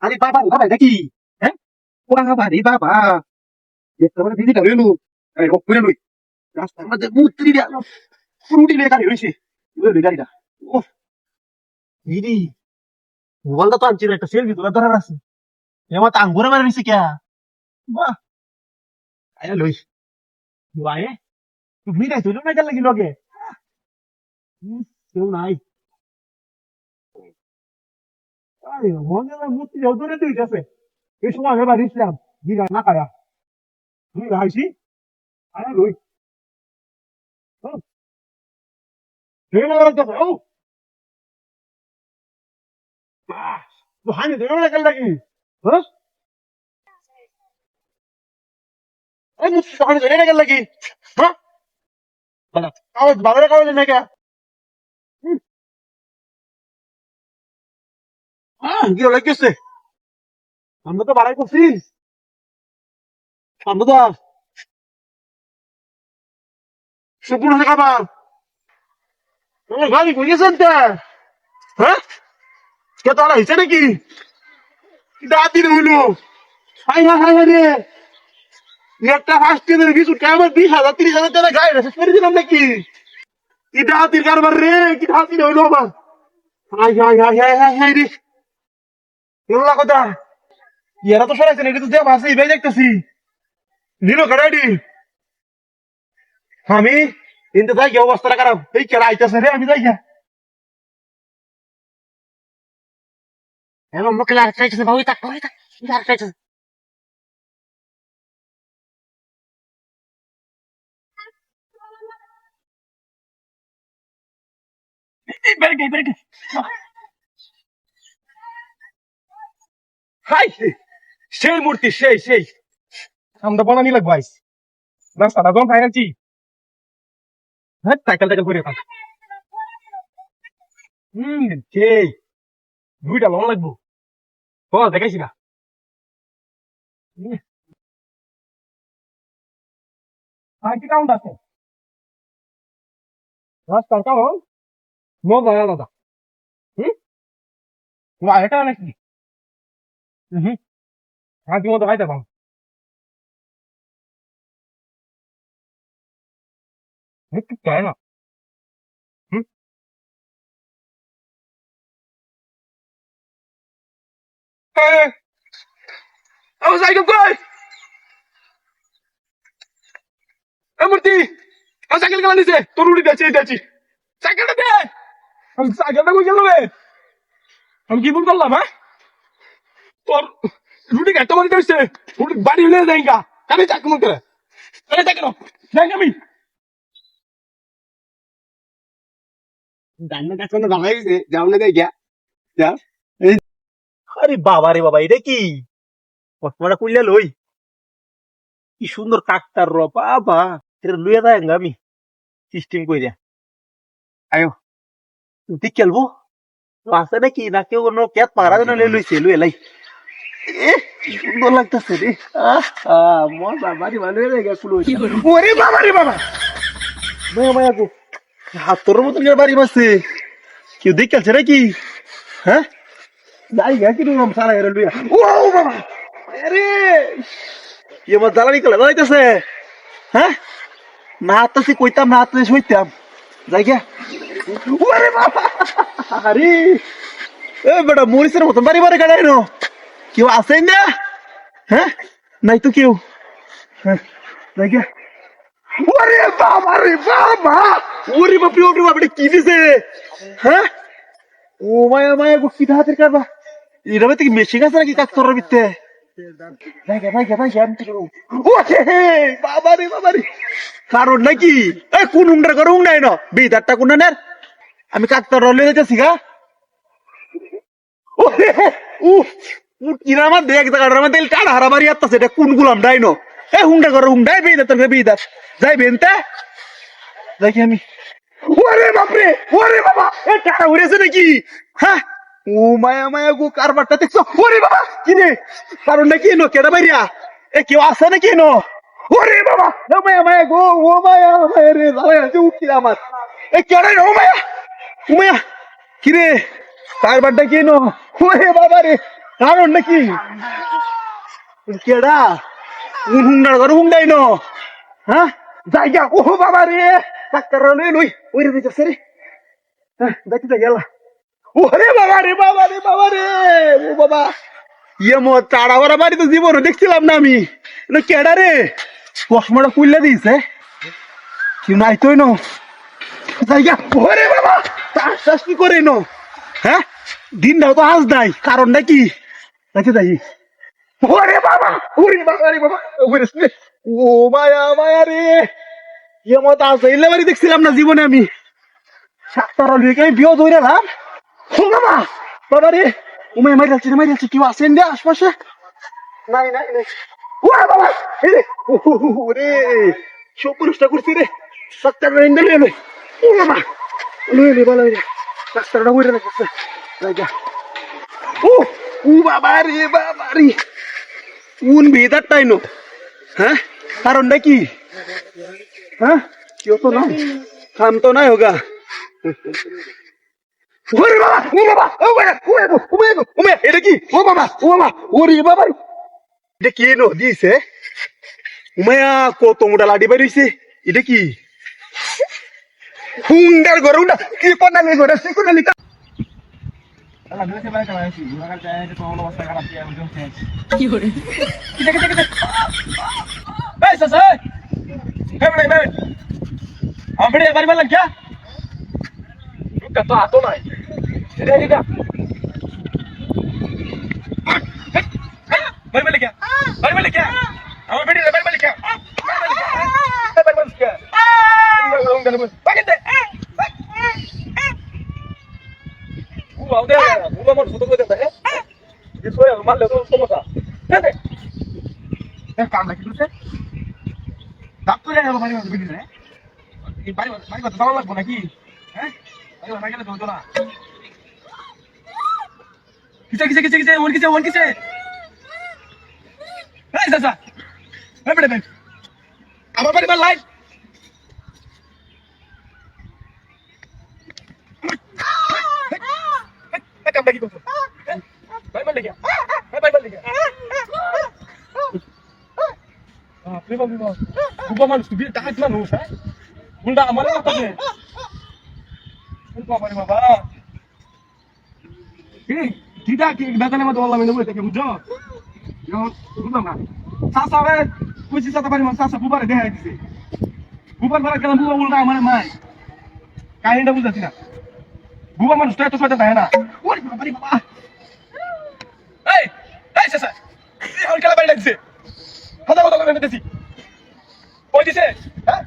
আরে বাবা বাবা এটা কি? হ্যাঁ বাবা রে বাবা দেখতে মানে দিদিটা লইলু এই রক করে লই রাস্তার মধ্যে মুত্রি দিয়া পুরুটি লে গাড়ি হইছে ওই গাড়িটা ও দিদি মোবাইলটা তো আনছি একটা সেলফি তোলা ধরার আছে এমা তো আঙ্গুরে মারে নিছে কিয়া বাহ আয়া লই বায়ে তুমি নাই তুই না গেল লাগি লগে কেউ নাই আরে মনে হয় মুত্রি যাও ধরে তুই গেছে এই সময় আমি বাড়ি ছিলাম দিদা না কায়া তুই আইছি আয়া লই ও ও तो हाँ नहीं देखो ना कल लगी हाँ अरे मुझे कहाँ से लेने कल लगी हाँ बना कागज बाजार कागज लेने क्या हाँ ये लगी किससे हम तो बारह को फ्री हम तो सुपुर से कबार तुम्हें गाड़ी को ये सुनते हैं हाँ क्या तो आला हिस्से ने की दादी ने बोलो हाय रे একটা ফার্স্ট ইয়ারের বিস্কুট কেমন 20,000 30,000 টাকা গায়ে শেষ করে দিলাম নাকি এটা হাতির কারবার রে কি হাতি হইলো আমার হাই রে এগুলা কথা এরা তো সরাইছে এটা তো দেব আছে ভাই দেখতেছি নিলো গাড়ি আমি কিন্তু যাই কি অবস্থাটা খারাপ এই কেরা আইতাছে রে আমি যাই গা এমন মুখে আর চাইছে ভাই তাক আর চাইছে বেরকে হাই সেই মূর্তি সেই আমরা বানানি লাগবো আইস রাস্তাটা যখন ফাইনালছি হ্যাঁ টাইকেল করে সেই দুইটা লং লাগবো বল দেখাইছি না আর কি কাউন্ট আছে রাস্তার কাউন্ট মজা আলাদা হুম এটা নাকি হুম হাতি মতো খাইতে পাম একটু চাই না হুম আমার সাইকেল কই মূর্তি আমার সাইকেল গেলা নিছে তোর উড়ি যাচ্ছি সাইকেলটা দে আমি সাইকেলটা কই গেল রে আমি কি ভুল করলাম হ্যাঁ তোর রুটি গাড়িটা মারি দিচ্ছে রুটি বাড়ি হলে যাই গা কানে চাকু মুখ করে আরে চাকু যাই আমি গান্না কাজ করতে ভালো হয়েছে যাও না গিয়া যা আরে বাবা রে বাবা এটা কি কসমটা কুইলা লই কি সুন্দর কাকতার র বাবা এটা লইয়া যায় আমি সিস্টেম কইরা আয়ো তুই খেলবো আছে নাকি না কেউ কোনো ক্যাট পারা না লইছে লই লাই কি সুন্দর লাগতেছে রে মজা বাড়ি ভালো হয়ে গেছে ওরে বাবা রে বাবা মায়া গো হাতর মতন বাড়ি বাসছে কেউ দেখছে নাকি হ্যাঁ যাই গা কি রুম সারা এর লইয়া ও বাবা আরে আমার জ্বালানি কলে যাইতেছে হ্যাঁ না হাততাছি কইতাম না হাততাছি সইতাম যাই গা ওরে বাবা আরে এ বেটা মরিসের মতন বাড়ি বাড়ি গাড়াই নো কেউ আসেন না হ্যাঁ নাই তো কেউ হ্যাঁ যাই গা ওরে বাবা রে বাবা ওরে বাপরে কি দিছে হ্যাঁ ও মায়া গো কি হাতের কারবা এটা থেকে মেশিন আছে নাকি কাজ করার ভিতরে বাবারে কারণ নাকি কোন উমটার করে উং নাই না বিদারটা কোন আমি কাকতার রলে যাইতেছি গা কিরামা দেখ জায়গাটার মধ্যে টাড়া হারা বাড়ি আসতেছে এটা কোন গুলাম ডাই নো হুংটা করে হুংডাই বিদার যাই বেনতে দেখি আমি ওরে বাপরে ওরে বাবা এ টাকা উড়েছে নাকি হ্যাঁ ও মায়া গো কারবারটা দেখছো ওরে বাবা কিনে কারণ নাকি নো কেডা বাইরিয়া এ কেউ আছে নাকি নো ওরে বাবা ও মায়া গো ও মায়া রে জামাই আছে উঠছিল আমার এ কেডা ও মায়া কিরে কারবারটা কি নো ওরে বাবা রে কারণ নাকি কেডা হুন্ডার ঘর হুন্ডাই ন হ্যাঁ জায়গা ও বাবা রে ডাক্তার লই ওই রে দিতেছে রে হ্যাঁ দেখতে গেল ওরে বাবা রে বাবা রে বাবা রে ও বাবা ইয়ে মো তাড়া ওরা বাড়ি তো জীবনে দেখছিলাম না আমি কেডা রে চশমাটা খুললে দিয়েছে কেউ নাই তো নো জায়গা ওরে বাবা শ্বাস কি করে নো হ্যাঁ দিনটাও তো আজ নাই কারণটা কি দেখে যাই ওরে বাবা ওরে বাবা রে বাবা ও মায়া মায়া রে ইয়ে মত আজ এলে বাড়ি দেখছিলাম না জীবনে আমি ডাক্তার লিখে বিয়ে ধরে না ও বাবা বাবা রে উমে মারি যাচ্ছে কেউ আসেন রে আশপাশে নাই নাই নাই ওরে বাবা ওরে সব পুরুষটা করছি রে ডাক্তার লই ও বাবা লই বলা ডাক্তারটা হইরে রাখছে জায়গা ও ও বাবা রে কোন ভিতরটাই নো হ্যাঁ কারণটা কি হ্যাঁ কেউ তো নাই কাম তো নাই হোগা ওরে বাবা ও বাবা ও বাবা ও এটা কি ও বাবা ওরে বাবা এটা কি নো দিছে উমায়া কত মোটা লাডি বাইরেছে এটা কি হুন্ডার ঘর হুন্ডা কি কোনালি ঘর সে কোনালি কি করে तो आतो नाही बरं क्या बरं क्या बेटी बरं क्या काम नाही दाखतो रे बारी जावं लागतो ना की किसे वन किसे আমার বাড়ি বার লাইট কামটা কি করছো ভাই বার লেগে গুবা মানুষ তুই টাকা মানুষ হ্যাঁ উল্টা আমার লাগতেছে বাবা রে বাবা কিটা কি বেতনের মধ্যে বললাম নেবো এটাকে বুঝছো বুঝলাম না চাষা হবে কুচি চাষা পারি চাষা বুবারে দেখা দিছে বুবার ধরা গেলাম বুবা উল্টা আমার মাই কাহিনীটা বুঝাচ্ছি না বুবা মানুষ তো এত সচেতন হয় না ওরে বাবা রে বাবা এই চাষা এখন খেলা বাড়ি লাগছে কথা কথা বলে দিতেছি কই দিছে হ্যাঁ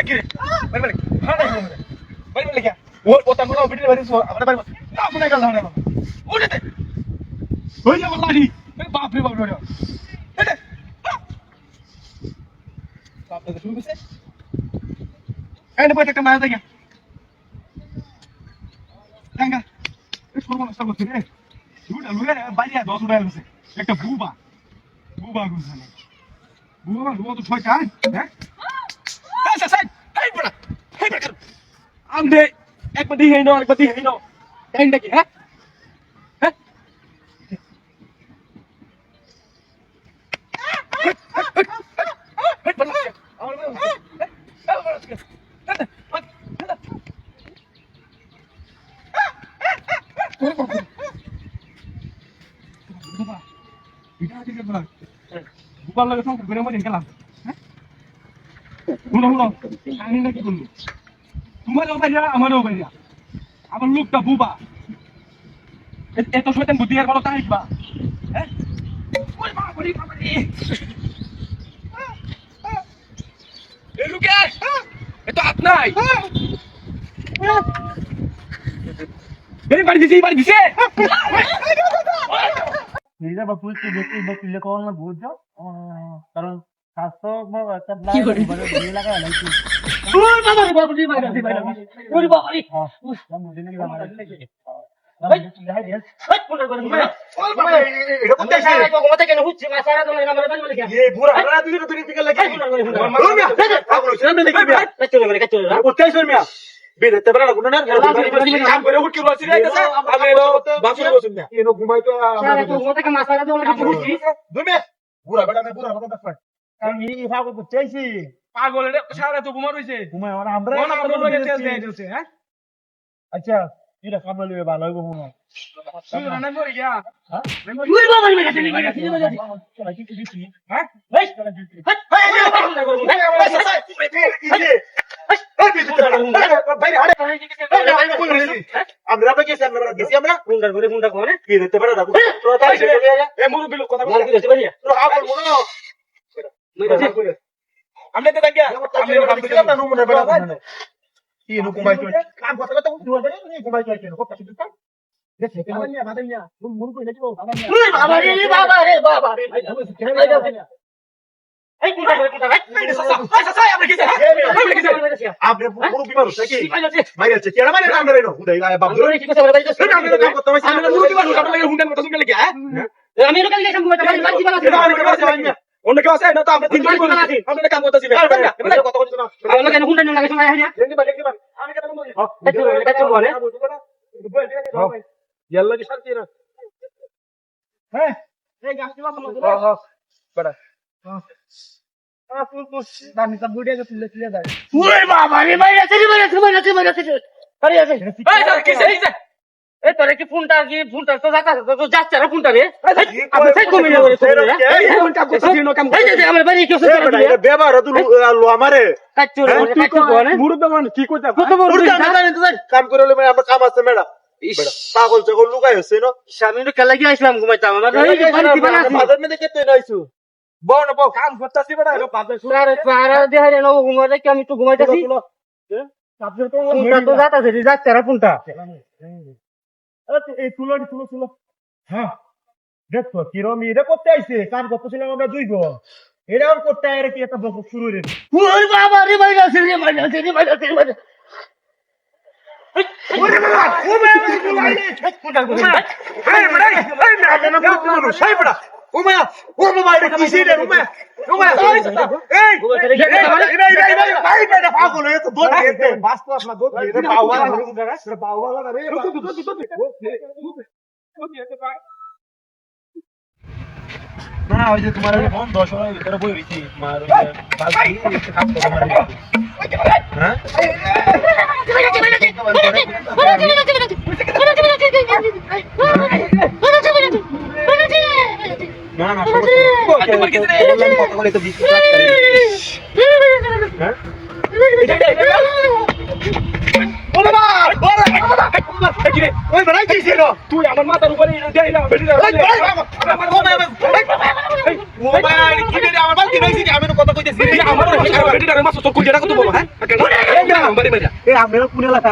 কি রে বাড়ি হ্যাঁ বাড়ি লেখা ওর পোতা মনে ভিডিও বাড়ি আমরা বাড়ি না মনে গেল না ও যেতে ওই যে বললানি বাপ রে বাপ রে এটা বাপ রে শুরু করছে এন্ড পয়টা একটা মায়া দেখা গঙ্গা এই সর্বনাশ সব করছে রে দুটা লুয়ে বাইরে 10 টাকা আছে একটা বুবা গুছানো বুবা তো ছয়টা হ্যাঁ আমদে একবার দিয়ে নাও টাইমটা কি হ্যাঁ বুবার লাগে সব করে মধ্যে গেলাম শুনো কাহিনীটা কি করলো তোমারও বাইরা আমারও বাইরা আমার লোকটা বুবা এত শয়তান বুদ্ধি আর বলো তাই বা হ্যাঁ ওই বাবা রে এই লোকে এত হাত নাই বাড়ি দিছে নিজে বাপু কি দেখি বকিলে কোন না বুঝছো কারণ স্বাস্থ্য একটা ব্লাড লাগা লাগছে ওই বাবা রে বাবা রে ওরে বাবা রে বেরোতে পারে না কোনো না কাম করে উঠকে বসে যাইতেছে আমি এলো বাসুর বসুন না এনো ঘুমাই তো সারা তো ওটা কা মাসারা তো লাগা পড়ছি দুমে বুড়া বেটা বুড়া কথা আমি ভাগ করতে চাইছি পাগল রে সারা তো ঘুমা রইছে ঘুমাই আমরা মনে করে লগে তেজ দেই দিছে হ্যাঁ আচ্ছা এটা সামনে লইবে ভালো হইব মনে তুই রান্না করে গিয়া হ্যাঁ তুই বাবা মেরে গেছিস হ্যাঁ আমরা গেছি আমরা গুন্ডা করে কি হতে পারে না এ মুরব্বি লোক কথা মার বলে দিতে পারি তোর আগল মনে না আমরা তো গিয়া আমি কাম করে না নুমনে বেটা কি নো ঘুমাই তো কাম করতে করতে ঘুমাই তো ঘুমাই তো কেন কথা শুনতে দেখে কেন বাদানিয়া মুন কই নাকি বাবা রে এই কুটা আমরা কি আপনি পুরো বিমার হচ্ছে কি মাইরা আছে কেন মানে কাম দেনো উদয় গায় বাবু কি কথা বলে যাইছিস কাম করতে হবে আমরা মুরব্বি মানুষ আমরা লাগে হুন্ডার মতো শুনলে কি হ্যাঁ আমি লোকাল গেছিলাম ঘুমাইতে পারি বাড়ি বানা অন্য কেউ আছে না তো আমরা তিনজন বলি আমরা কাম করতেছি কথা বলছো না আমার লাগে হুন্ডা নিয়ে লাগে সময় হ্যাঁ আমি কেন বলি কাচ্চু বলে ইয়াল্লা কি শান্তি না হ্যাঁ এই গাছটি বাবা বড় দানি সব বুড়িয়া কে তুলে দেয় ওরে বাবা রে মাইরাছে আরে আছে এই স্যার কিসে কিসে এই তোরে কি ফোনটা তো যাচ্ছে না ফোনটা রে আপনি সাইড কমে না করে এই কাম করতেছি নো কাম এই যে আমার বাড়ি কেউ সাইড করে এটা ব্যবহার তো লো আমারে কাচ্চু বলে মুরব্বি মানুষ কি কইতা কত বড় কাম করে হলে আমরা কাম আছে ম্যাডাম পাগল জগল লুকাই হচ্ছে না স্বামী খেলা গিয়ে আসলাম ঘুমাইতাম আমার বাড়ি বানা বাজার মধ্যে কেটে নাইছো বউ না বউ কাম করতেছি বেটা এর পাশে আরে পারা দেহারে না ঘুমাইলে কি আমি তো ঘুমাইতাছি আপনি তো ফোনটা তো যাচ্ছে না ফোনটা এই তুলো হ্যাঁ দেখো কিরম এটা করতে আইছে কাম করতেছিলাম আমরা দুই গো এটা আর করতে আইরে কি একটা বক শুরু রে ওরে বাবা রে মাইরাছে ওরে বাবা ও মেয়ে ও বাবা এটা কিসে রে ও মেয়ে এই পাগল হয়ে তো দোদ দিতে বাস্তব না দোদ দিতে পাওয়া রে না ওই যে তোমার ওই ফোন 10 টাকা ভিতরে বই রইছি তোমার ওই বালতি একটা কাজ করো মানে হ্যাঁ না না কথা বলে তো বিশ্বাস করে হ্যাঁ ওই বড়াই কি ছিল তুই আমার মাথার উপরে দেই না বেটি না ও ভাই কি রে আমার বালতি রইছি আমি তো কথা কইতেছি আমার বেটি না মাছ তোর কুড়িটা কত বাবা হ্যাঁ বাড়ি বাড়ি এই আমরা কোন এলাকা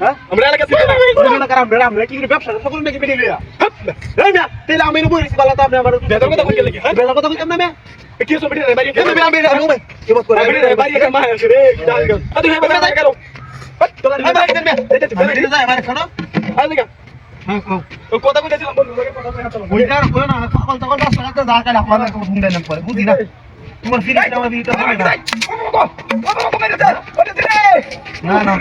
হ্যাঁ আমরা এলাকা থেকে কোন এলাকা আমরা কি করে ব্যবসা সকল নাকি বেরিয়ে লিয়া এই না তাহলে আমি বই রইছি বালা তো আপনি আমার বেদার কথা কইতে লাগি হ্যাঁ বেলা কথা কইতাম না কি সব বেটি বাড়ি আমি কি বস করে বেটি বাড়ি কা মা রে আদু হে বাড়ি গেল তোলা বাড়ি দেন আমি যাই আমার খানো আদিকা হ্যাঁ কথা কইতেছিলাম বল কথা কইতা বুঝার কোন না সকল সকল দশ টাকা দা কাটা আপনার তো হুন্ডা নাম করে বুঝি না তোমার ফিরে আমার ভিতর হবে না না না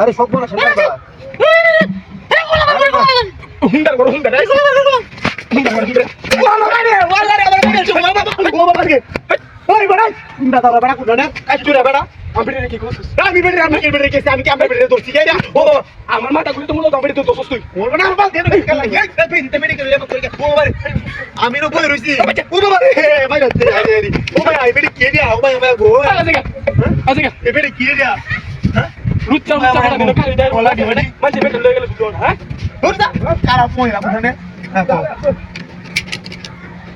আরে সব বড় ছেলে হুন্ডার করো হুন্ডার ওই বড় হুন্ডা দাও বড় কোন না কাচুরা বড় আমি বেরে কি করছিস আমি বেরে কেছি আমি কি আমরা বেরে দৌড়ছি গাইরা ও আমার মাথা ঘুরে তো মনে তো দোষ তুই বলবো না বাল দেন কি লাগি এই দিতে মেরে গেলে ও বাবা আমি নো বই রইছি ও বাবা রে ভাই রে ও ভাই আই বেরে কি দিয়া ও ভাই গো আজকে এ বেরে কি দিয়া হ্যাঁ রুচ্চা কথা দিন খালি দেয় ওলা দিবে না মাঝে বেটে লয়ে গেল দুজন হ্যাঁ ধরতা কারা পয়রা বুঝনে হ্যাঁ কো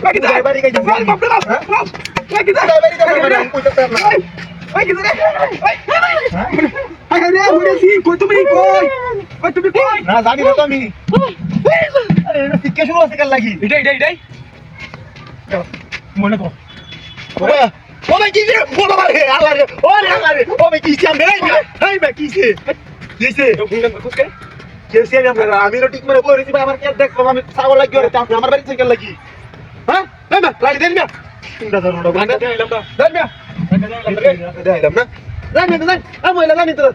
লাগি যায় বাড়ি গাইছে বাপ রে বাপ লাগি যায় বাড়ি গাইছে কইতে পারলাম না লাগি যায় আরে রে উড়েছি কই তুমি কই না জানি না তো আমি আরে এটা শিক্ষা শুরু হচ্ছে কাল লাগি এটাই মনে কর ও ভাই কি রে ও বাবা রে আল্লাহ রে ও রে আল্লাহ রে ও ভাই কি চাম রে এই ভাই কিছে কিছে হুন্ডার কুসকে কেসে আমি রো ঠিক করে বই রইছি ভাই আমার কে দেখো আমি ছাগল লাগি ওরে চাপ আমার বাড়ি থেকে লাগি হ্যাঁ এই না লাগি দেন না চিন্তা করো না টাকা দিলাম না দেন মিয়া দিলাম না জানি তো জানি মহিলা জানি তো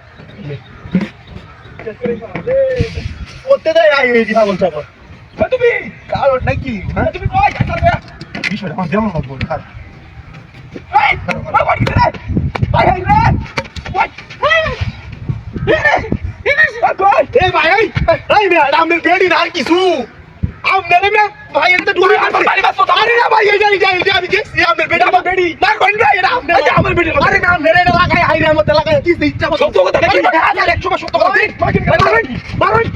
করতে দেয় আই এই ছাগল ছাগল তুমি কারণ নাকি হ্যাঁ তুমি কই কাটা রে বিষয়টা আমার দেওয়া হবে না এই বাবা কি রে ভাই রে ওই এই ভাই এই ভাই আমাদের বেডি আর কিছু আমনে মে ভাই এটা ডুবে আরে না ভাই এই জানি আমি দেখছি আমাদের বেডি আমার বেডি মার কোন ভাই এটা আমনে আমার বেডি আরে না মেরে না লাগাই হাইরের মধ্যে লাগাই কি ইচ্ছা মতো সত্য কথা নাকি 100 সত্য কথা মারুন মারুন